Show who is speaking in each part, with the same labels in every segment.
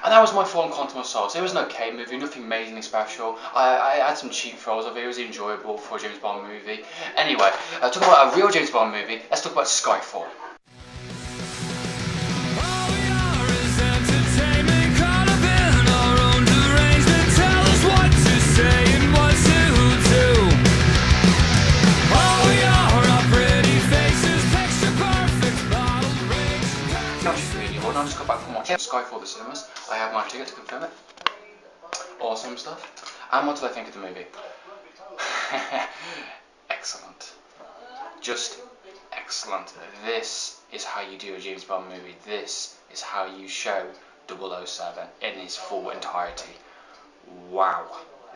Speaker 1: And that was my full on Quantum of Solace. It was an okay movie, nothing amazingly special. I had some cheap thrills of it. It was enjoyable for a James Bond movie. Anyway, talking about a real James Bond movie, let's talk about Skyfall. I just got back from watching Skyfall the cinemas. I have my ticket to confirm it. Awesome stuff. And what did I think of the movie? Excellent. Just excellent. This is how you do a James Bond movie. This is how you show 007 in its full entirety. Wow.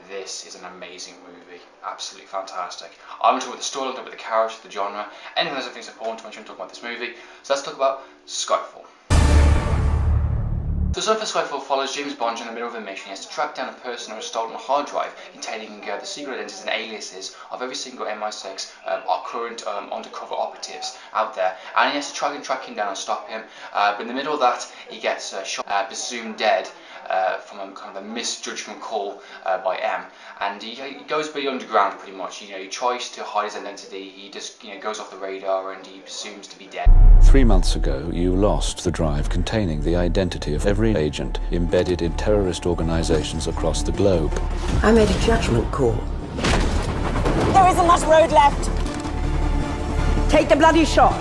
Speaker 1: This is an amazing movie. Absolutely fantastic. I'm going to talk about the story, talk about the characters, the genre, anything else I think is important to mention when talking about this movie. So let's talk about Skyfall. The story for Skyfall follows James Bond in the middle of a mission. He has to track down a person or a stolen hard drive containing the secret identities and aliases of every single MI6 our current undercover operatives out there, and he has to try and track him down and stop him. But in the middle of that, he gets shot, presumed dead from a kind of a misjudgment call by M, and he goes pretty underground pretty much. He tries to hide his identity. He just goes off the radar and he presumes to be dead.
Speaker 2: 3 months ago, you lost the drive containing the identity of every agent embedded in terrorist organizations across the globe.
Speaker 3: I made a judgment call.
Speaker 4: There isn't much road left.
Speaker 3: Take the bloody shot.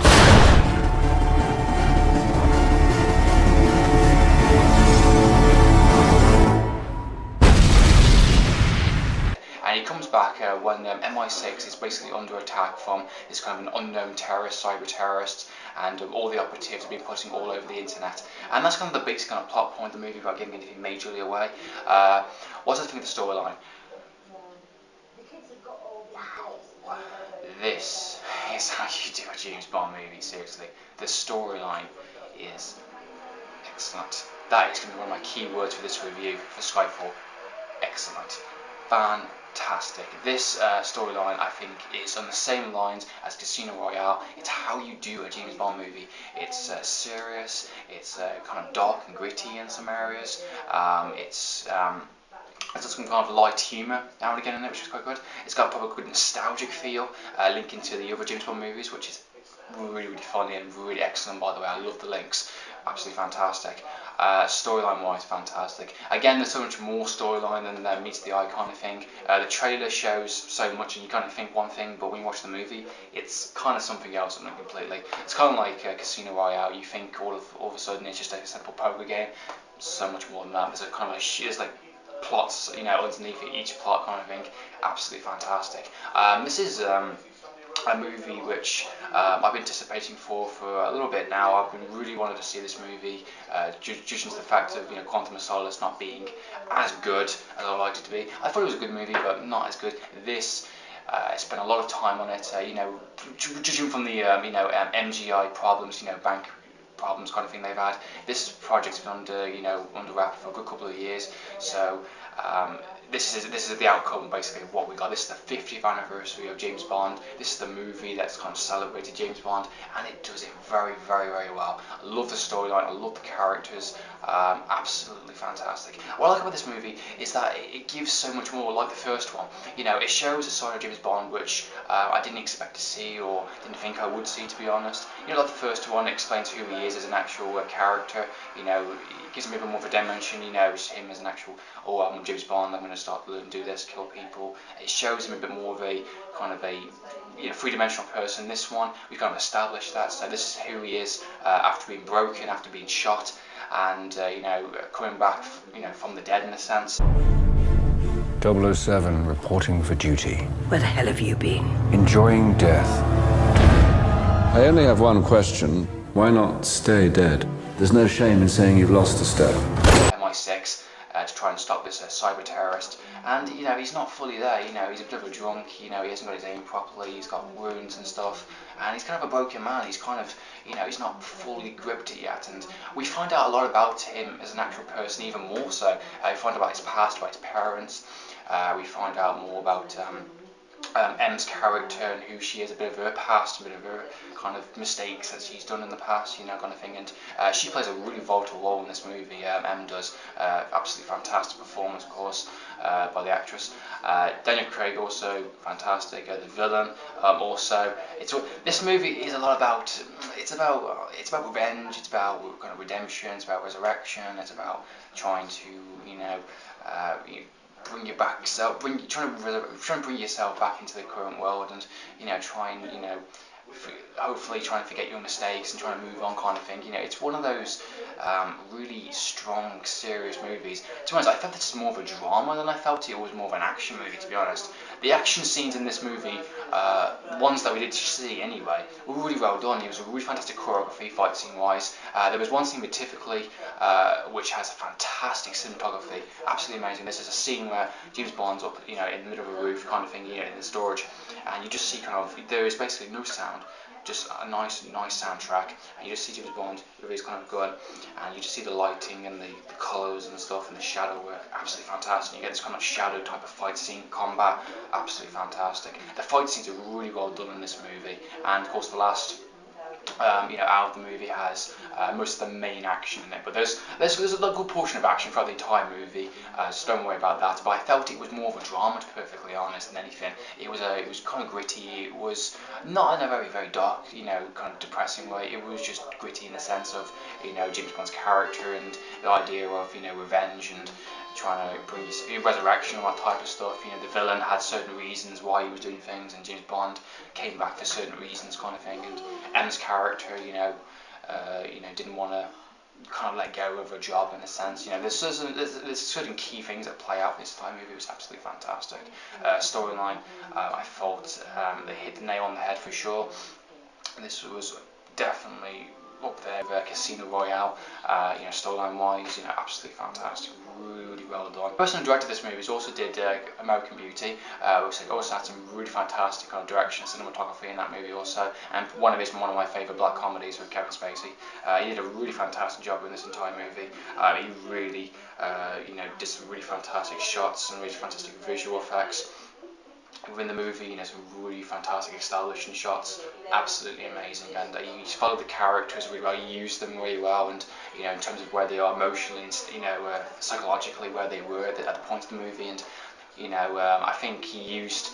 Speaker 1: And he comes back when MI6 is basically under attack from this kind of an unknown terrorist, cyber terrorists, and all the operatives have been putting all over the internet. And that's kind of the basic kind of plot point of the movie without giving anything majorly away. What's the thing with the storyline? This is how you do a James Bond movie, seriously. The storyline is excellent. That is going to be one of my key words for this review for Skyfall. Excellent. Fantastic. This storyline, I think, is on the same lines as Casino Royale. It's how you do a James Bond movie. It's serious, it's kind of dark and gritty in some areas. It's some kind of light humour now and again in it, which is quite good. It's got a proper good nostalgic feel, linking to the other James Bond movies, which is really, really funny and really excellent, by the way. I love the links. Absolutely fantastic. Storyline wise, fantastic. Again, there's so much more storyline than meets the eye kind of thing. The trailer shows so much and you kind of think one thing, but when you watch the movie, it's kind of something else, completely. It's kind of like Casino Royale. You think all of a sudden it's just a simple poker game. So much more than that. There's a kind of there's like plots, underneath each plot kind of thing. Absolutely fantastic. This is a movie which I've been anticipating for a little bit now. I've been really wanted to see this movie, judging to the fact of Quantum of Solace not being as good as I liked it to be. I thought it was a good movie, but not as good. This I spent a lot of time on it. Judging from the MGI problems, bank problems kind of thing they've had. This project's been under wrap for a good couple of years. So this is the outcome basically of what we got. This is the 50th anniversary of James Bond. This is the movie that's kind of celebrated James Bond, and it does it very, very, very well. I love the storyline. I love the characters. Absolutely fantastic. What I like about this movie is that it gives so much more, like the first one. It shows a side of James Bond which I didn't expect to see or didn't think I would see, to be honest. Like the first one, it explains who he is as an actual character. It gives him a bit more of a dimension. It's him as an actual, I'm James Bond, I'm going to start to do this, kill people. It shows him a bit more of a kind of a three-dimensional person. This one, we've kind of established that. So this is who he is after being broken, after being shot, and coming back, from the dead in a sense.
Speaker 5: 007 reporting for duty.
Speaker 3: Where the hell have you been?
Speaker 5: Enjoying death.
Speaker 2: I only have one question. Why not stay dead? There's no shame in saying you've lost a step.
Speaker 1: MI6 to try and stop this cyber terrorist, and he's not fully there. He's a bit of a drunk. He hasn't got his aim properly. He's got wounds and stuff, and he's kind of a broken man. He's kind of he's not fully gripped it yet, and we find out a lot about him as an actual person, even more so. We find out about his past, about his parents. We find out more about M's character and who she is, a bit of her past, a bit of her kind of mistakes that she's done in the past, you know, kind of thing. And she plays a really vital role in this movie. M does. Absolutely fantastic performance, of course, by the actress. Daniel Craig also fantastic. The villain also. This movie is a lot about. It's about revenge. It's about kind of redemption. It's about resurrection. It's about trying to, you know, bring you back, trying to bring yourself back into the current world, and you know, hopefully trying to forget your mistakes and trying to move on, kind of thing. You know, it's one of those really strong, serious movies. To be honest, I felt this was more of a drama than I felt it was more of an action movie. To be honest, the action scenes in this movie, ones that we did see anyway, were really well done. It was a really fantastic choreography, fight scene wise. There was one scene particularly which has a fantastic cinematography, absolutely amazing. This is a scene where James Bond's up, you know, in the middle of a roof, kind of thing, you know, in the storage, and you just see kind of, there is basically no sound, just a nice soundtrack, and you just see James Bond with his kind of gun, and you just see the lighting and the colours and stuff and the shadow work, absolutely fantastic. You get this kind of shadow type of fight scene, combat, absolutely fantastic. The fight scenes are really well done in this movie, and of course the last you know, hour of the movie has most of the main action in it, but there's a good portion of action throughout the entire movie, so don't worry about that. But I felt it was more of a drama, to be perfectly honest, than anything. It was kind of gritty. It was not in a very dark, you know, kind of depressing way. It was just gritty in the sense of, you know, James Bond's character and the idea of, you know, revenge and trying to bring you resurrection and that type of stuff. You know, the villain had certain reasons why he was doing things, and James Bond came back for certain reasons, kind of thing. And M's character, you know, didn't want to kind of let go of a job in a sense. You know, there's certain key things that play out this time. Movie was absolutely fantastic. Storyline, I thought they hit the nail on the head for sure. This was definitely up there with Casino Royale, you know, storyline wise, you know, absolutely fantastic, really well done. The person who directed this movie also did American Beauty, which also had some really fantastic kind of direction, cinematography in that movie also, and one of my favourite black comedies with Kevin Spacey. He did a really fantastic job in this entire movie. He really, you know, did some really fantastic shots and really fantastic visual effects within the movie. You know, some really fantastic establishing shots, absolutely amazing, and you followed the characters really well, you used them really well, and you know, in terms of where they are emotionally and, you know, psychologically, where they were at the point of the movie. And you know, I think he used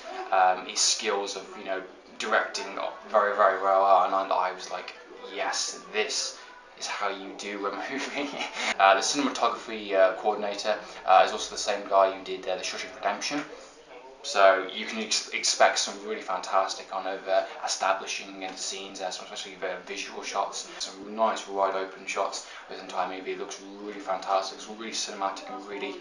Speaker 1: his skills of, you know, directing very well, and I was like, yes, this is how you do a movie. The cinematography coordinator is also the same guy who did The Shawshank Redemption. So you can expect some really fantastic kind of establishing in the scenes, especially visual shots. Some nice wide open shots with the entire movie. It looks really fantastic. It's really cinematic and really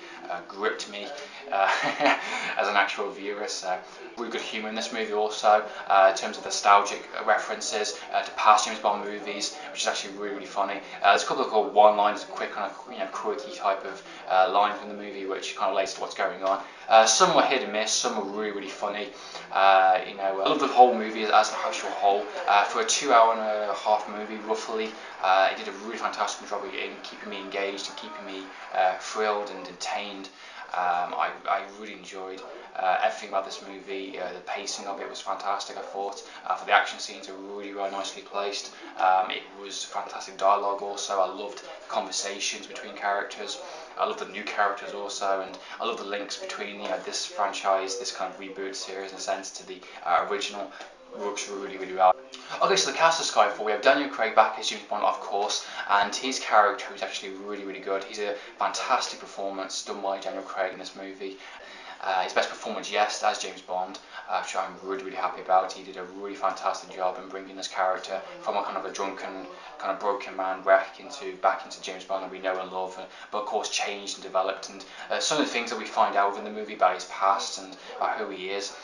Speaker 1: gripped me as an actual viewer. So really good humour in this movie also, in terms of nostalgic references to past James Bond movies, which is actually really funny. There's a couple of cool one-liners, quick kind of, you know, quirky type of lines in the movie which kind of relates to what's going on. Some were hit and miss, some were really funny. You know, I love the whole movie as an actual whole. For a 2.5 hour movie, roughly, it did a really fantastic job in keeping me engaged and keeping me thrilled and entertained. I really enjoyed everything about this movie. The pacing of it was fantastic, I thought. For the action scenes, were really nicely placed. It was fantastic dialogue also. I loved conversations between characters. I love the new characters also, and I love the links between, you know, this franchise, this kind of reboot series in a sense, to the original. Works really well. Okay, so the cast of Skyfall, we have Daniel Craig back as James Bond, of course, and his character is actually really good. He's a fantastic performance done by Daniel Craig in this movie. His best performance, yes, as James Bond, which I'm really happy about. He did a really fantastic job in bringing this character from a kind of a drunken, kind of broken man back into James Bond that we know and love, but of course changed and developed. And some of the things that we find out within the movie about his past and about who he is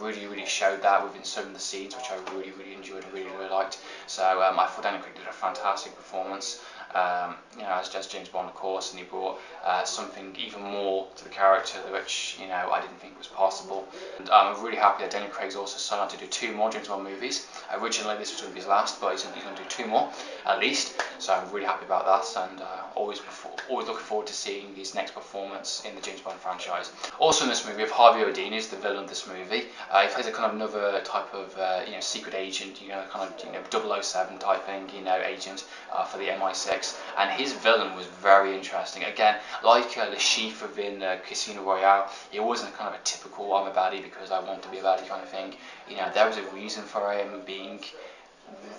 Speaker 1: really showed that within some of the scenes, which I really enjoyed and really liked. So I thought Daniel Craig did a fantastic performance. as James Bond, of course, and he brought something even more to the character, which I didn't think was possible. And I'm really happy that Daniel Craig's also signed on to do 2 more James Bond movies. Originally, this was going to be his last, but he's going to do 2 more at least. So I'm really happy about that, and always looking forward to seeing his next performance in the James Bond franchise. Also in this movie, we have Harvey Houdini is the villain of this movie. He plays a kind of another type of secret agent, kind of 007 type thing, agent for the MI6, and his villain was very interesting. Again, like Le Chiffre within Casino Royale, it wasn't kind of a typical I'm a baddie because I want to be a baddie kind of thing. There was a reason for him being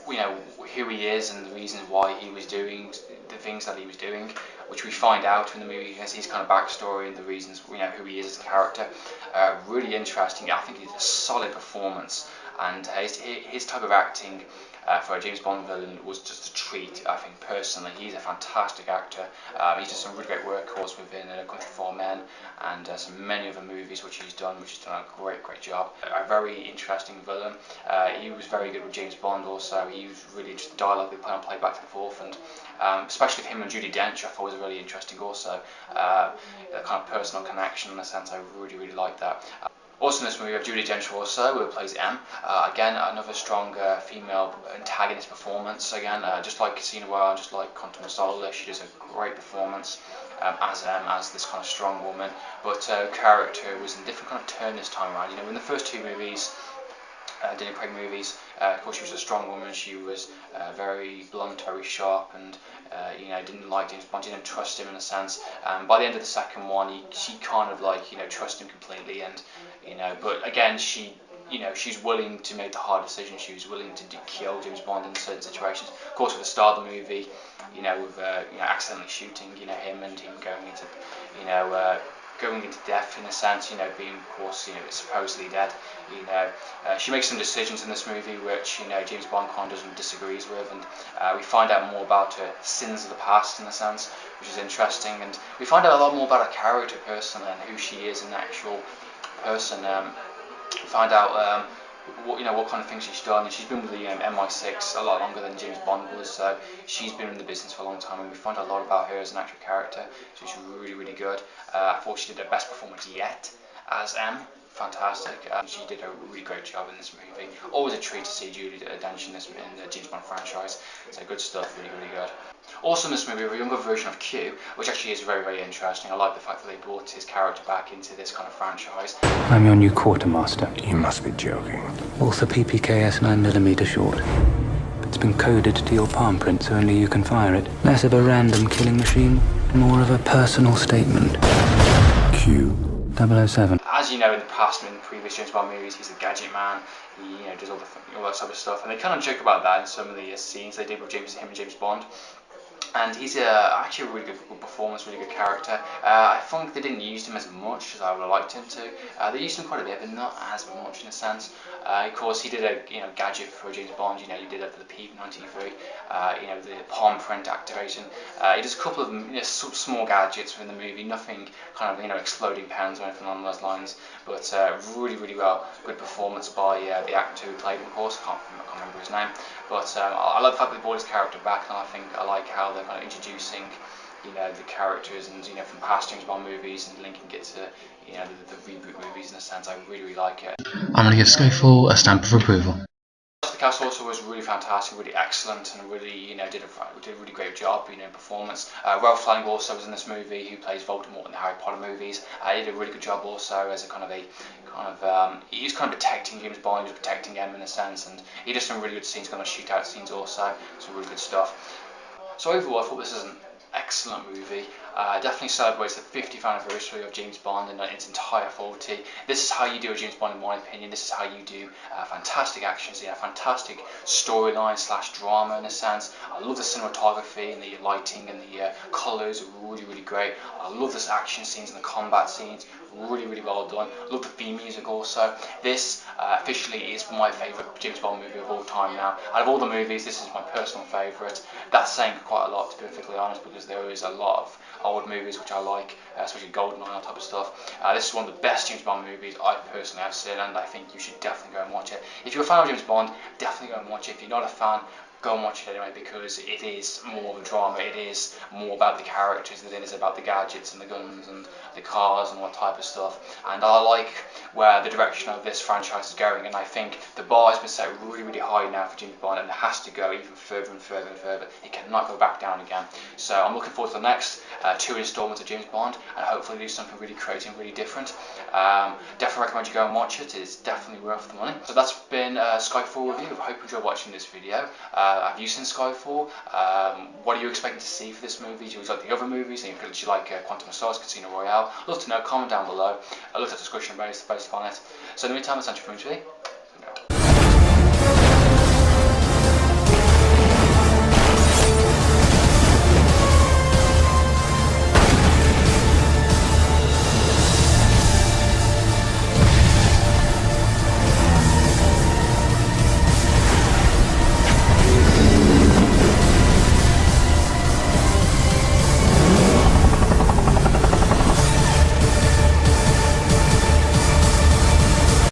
Speaker 1: who he is and the reasons why he was doing the things that he was doing, which we find out in the movie as his kind of backstory and the reasons who he is as a character. Really interesting. I think he's a solid performance, and his type of acting for a James Bond villain was just a treat. I think personally he's a fantastic actor. He's done some really great work, of course, within Country for Men and some many other movies which he's done a great job. A very interesting villain. He was very good with James Bond also. He was really interesting. Dialogue they played back and forth, and especially with him and Judi Dench, I thought was really interesting also. The kind of personal connection in a sense, I really liked that. Also in this movie we have Judi Dench also, who plays M. Again, another strong female antagonist performance. Again, just like Casino Royale, just like Quantum of Solace, she does a great performance as M, as this kind of strong woman. But her character was in a different kind of turn this time around. In the first 2 movies, Daniel Craig movies, of course she was a strong woman. She was very blunt, very sharp, and didn't like James Bond, didn't trust him in a sense. By the end of the second one, she kind of trust him completely, and but again she's willing to make the hard decision. She was willing to kill James Bond in certain situations. Of course, at the start of the movie, with accidentally shooting him and him going into death in a sense, being of course supposedly dead. She makes some decisions in this movie which James Bond kind of doesn't disagrees with, and we find out more about her sins of the past in a sense, which is interesting, and we find out a lot more about her character personally and who she is an actual person. We find out what kind of things she's done, and she's been with the MI6 a lot longer than James Bond was, so she's been in the business for a long time, and we find out a lot about her as an actual character. So she's really good. I thought she did her best performance yet as M. Fantastic. She did a really great job in this movie. Always a treat to see Judi Dench in the James Bond franchise. So good stuff, really good. Also in this movie, we have a younger version of Q, which actually is very interesting. I like the fact that they brought his character back into this kind of franchise.
Speaker 5: I'm your new quartermaster.
Speaker 6: You must be joking.
Speaker 5: Also PPKS 9mm short. It's been coded to your palm print so only you can fire it. Less of a random killing machine, more of a personal statement.
Speaker 6: Q.
Speaker 5: 007.
Speaker 1: As you know, in the past, in the previous James Bond movies, he's a gadget man. He does all that sort of stuff, and they kind of joke about that in some of the scenes they did with him and James Bond. And he's actually a really good performance, really good character. I think they didn't use him as much as I would have liked him to. They used him quite a bit, but not as much in a sense. Of course, he did a gadget for James Bond. He did it for the P93. The palm print activation. He does a couple of small gadgets within the movie. Nothing kind of exploding pens or anything along those lines. But really well. Good performance by the actor who played him. Of course, I can't remember his name. But I like the fact that they brought his character back, and I like how they're kind of introducing, the characters and from past James Bond movies and linking it to the reboot movies in a sense. I really like it.
Speaker 7: I'm going to give Skyfall a stamp of approval.
Speaker 1: The cast also was really fantastic, really excellent, and really did a really great job performance. Ralph Fiennes also was in this movie, who plays Voldemort in the Harry Potter movies. He did a really good job also as he was kind of protecting James Bond, he was protecting M in a sense, and he did some really good scenes, kind of shootout scenes also, some really good stuff. So overall, I thought this is an excellent movie. Definitely celebrates the 50th anniversary of James Bond in its entire 40. This is how you do a James Bond in my opinion. This is how you do a fantastic action scene, a fantastic storyline / drama in a sense. I love the cinematography and the lighting and the colours are really great. I love this action scenes and the combat scenes, really well done. I love the theme music also. This officially is my favourite James Bond movie of all time now. Out of all the movies, this is my personal favourite. That's saying quite a lot, to be perfectly honest, because there is a lot of old movies which I like, especially GoldenEye and that type of stuff. This is one of the best James Bond movies I personally have seen, and I think you should definitely go and watch it. If you're a fan of James Bond, definitely go and watch it. If you're not a fan, go and watch it anyway, because it is more of a drama. It is more about the characters than it is about the gadgets and the guns and the cars and all that type of stuff. And I like where the direction of this franchise is going, and I think the bar has been set really, really high now for James Bond, and it has to go even further and further and further. It cannot go back down again. So I'm looking forward to the next 2 installments of James Bond, and hopefully do something really creative, really different. Definitely recommend you go and watch it. It's definitely worth the money. So that's been Skyfall review. I hope you enjoyed watching this video. Have you seen Skyfall? What are you expecting to see for this movie? Do you like the other movies? Do you like Quantum of Solace, Casino Royale? I'd love to know. Comment down below. I'd love to have a discussion based upon it. So in the meantime, that's Andrew from me.